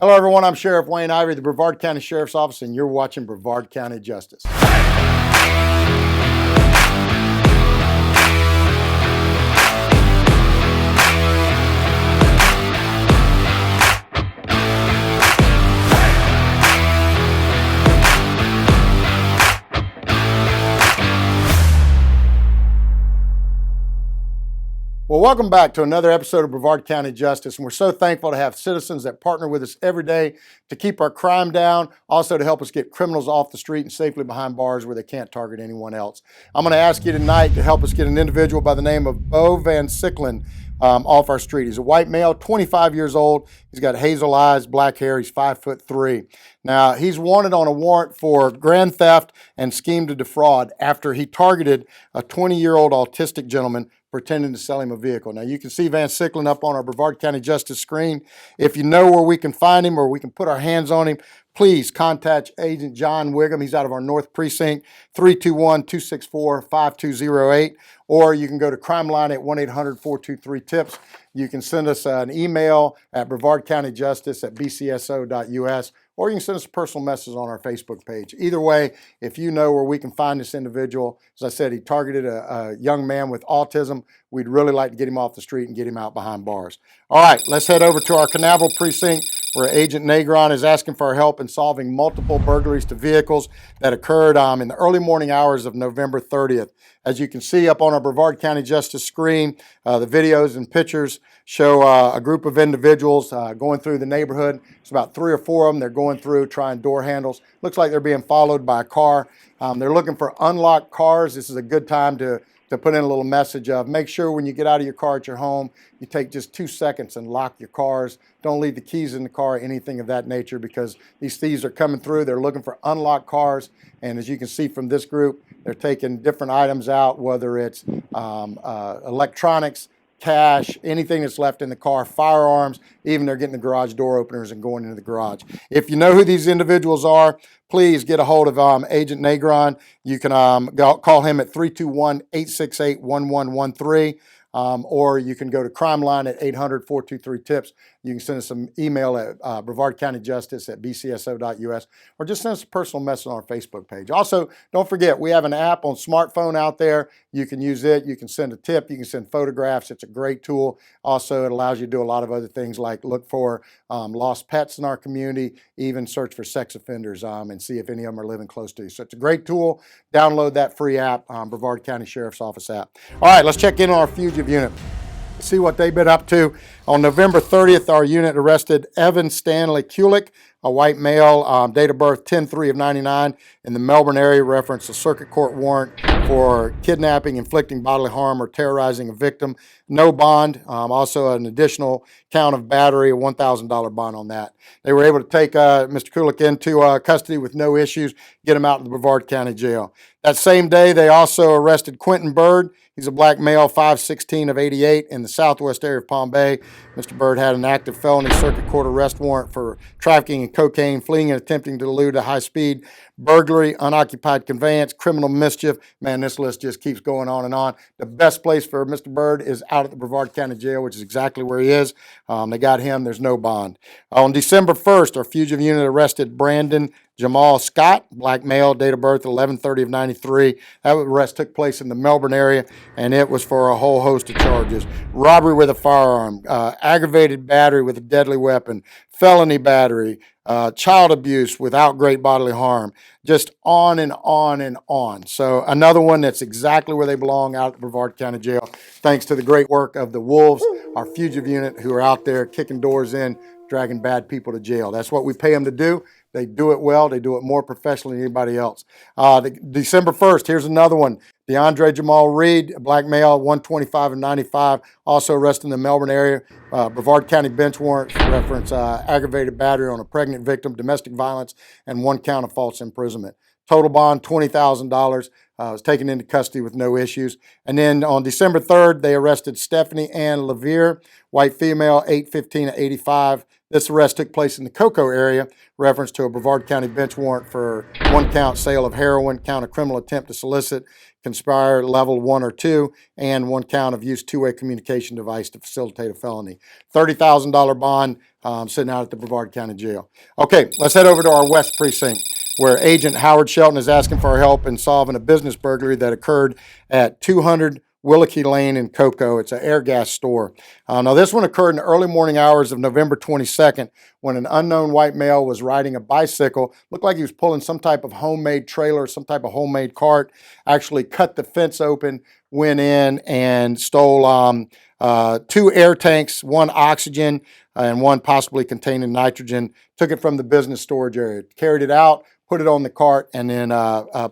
Hello, everyone. I'm Sheriff Wayne Ivey, the Brevard County Sheriff's Office, and you're watching Brevard County Justice. Well, welcome back to another episode of Brevard County Justice, and we're so thankful to have citizens that partner with us every day to keep our crime down, also to help us get criminals off the street and safely behind bars where they can't target anyone else. I'm going to ask you tonight to help us get an individual by the name of Bo Van Sicklen off our street. He's a white male, 25 years old. He's got hazel eyes, black hair. He's 5'3". Now, he's wanted on a warrant for grand theft and scheme to defraud after he targeted a 20-year-old autistic gentleman pretending to sell him a vehicle. Now, you can see Van Sicklen up on our Brevard County Justice screen. If you know where we can find him or we can put our hands on him, please contact Agent John Wiggum. He's out of our North Precinct, 321-264-5208. Or you can go to Crime Line at 1-800-423-TIPS. You can send us an email at brevardcountyjustice@bcso.us, or you can send us a personal message on our Facebook page. Either way, if you know where we can find this individual, as I said, he targeted a young man with autism. We'd really like to get him off the street and get him out behind bars. All right, let's head over to our Canaveral Precinct, where Agent Negron is asking for our help in solving multiple burglaries to vehicles that occurred in the early morning hours of November 30th. As you can see up on our Brevard County Justice screen, the videos and pictures show a group of individuals going through the neighborhood. It's about 3 or 4 of them. They're going through trying door handles. Looks like they're being followed by a car. They're looking for unlocked cars. This is a good time to put in a little message of make sure when you get out of your car at your home, you take just 2 seconds and lock your cars. Don't leave the keys in the car, anything of that nature, because these thieves are coming through. They're looking for unlocked cars. And as you can see from this group, they're taking different items out, whether it's electronics, cash, anything that's left in the car, firearms, even they're getting the garage door openers and going into the garage. If you know who these individuals are, please get a hold of Agent Negron. You can call him at 321-868-1113. Or you can go to Crime Line at 800-423-TIPS. You can send us some email at brevardcountyjustice@bcso.us, or just send us a personal message on our Facebook page. Also, don't forget, we have an app on smartphone out there. You can use it. You can send a tip. You can send photographs. It's a great tool. Also, it allows you to do a lot of other things like look for lost pets in our community, even search for sex offenders and see if any of them are living close to you. So it's a great tool. Download that free app, Brevard County Sheriff's Office app. All right, let's check in on our fugitive unit. See what they've been up to. On November 30th, our unit arrested Evan Stanley Kulick, a white male, date of birth 10/3/99, in the Melbourne area, referenced a circuit court warrant for kidnapping, inflicting bodily harm, or terrorizing a victim. No bond. Also an additional count of battery, a $1,000 bond on that. They were able to take Mr. Kulick into custody with no issues, get him out to the Brevard County Jail. That same day, they also arrested Quentin Bird. He's a black male, 5'16" of 88, in the southwest area of Palm Bay. Mr. Bird had an active felony circuit court arrest warrant for trafficking in cocaine, fleeing and attempting to elude a high-speed burglary, unoccupied conveyance, criminal mischief. Man, this list just keeps going on and on. The best place for Mr. Bird is out at the Brevard County Jail, which is exactly where he is. They got him. There's no bond. On December 1st, our fugitive unit arrested Brandon Jamal Scott, black male, date of birth 11/30/93. That arrest took place in the Melbourne area, and it was for a whole host of charges: robbery with a firearm, aggravated battery with a deadly weapon, felony battery, child abuse without great bodily harm, just on and on and on. So another one that's exactly where they belong, out at the Brevard County Jail, thanks to the great work of the Wolves, our fugitive unit, who are out there kicking doors in, dragging bad people to jail. That's what we pay them to do. They do it well. They do it more professionally than anybody else. December 1st, here's another one. DeAndre Jamal Reed, a black male, 125/95, also arrested in the Melbourne area. Brevard County bench warrant reference aggravated battery on a pregnant victim, domestic violence, and 1 count of false imprisonment. Total bond, $20,000. Was taken into custody with no issues. And then on December 3rd, they arrested Stephanie Ann Levere, white female, 8'15" of 85, This arrest took place in the Cocoa area, reference to a Brevard County bench warrant for 1-count sale of heroin, count of criminal attempt to solicit, conspire level 1 or 2, and 1 count of use two-way communication device to facilitate a felony. $30,000 bond sitting out at the Brevard County Jail. Okay, let's head over to our West Precinct, where Agent Howard Shelton is asking for our help in solving a business burglary that occurred at 200 Willicky Lane in Cocoa. It's an air gas store. Now, this one occurred in the early morning hours of November 22nd when an unknown white male was riding a bicycle. Looked like he was pulling some type of homemade trailer, some type of homemade cart. Actually cut the fence open, went in and stole 2 air tanks, 1 oxygen, and 1 possibly containing nitrogen. Took it from the business storage area, carried it out, put it on the cart, and then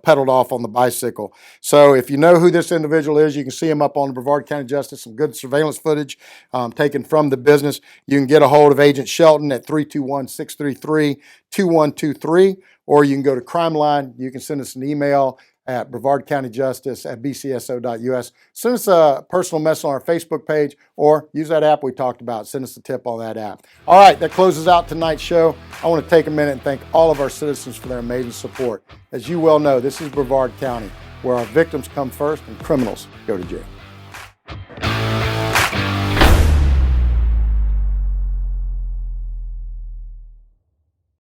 pedaled off on the bicycle. So if you know who this individual is, you can see him up on the Brevard County Justice, some good surveillance footage taken from the business. You can get a hold of Agent Shelton at 321-633-2123, or you can go to Crime Line. You can send us an email at brevardcountyjustice@bcso.us. Send us a personal message on our Facebook page, or use that app we talked about. Send us a tip on that app. All right, that closes out tonight's show. I want to take a minute and thank all of our citizens for their amazing support. As you well know, this is Brevard County, where our victims come first and criminals go to jail.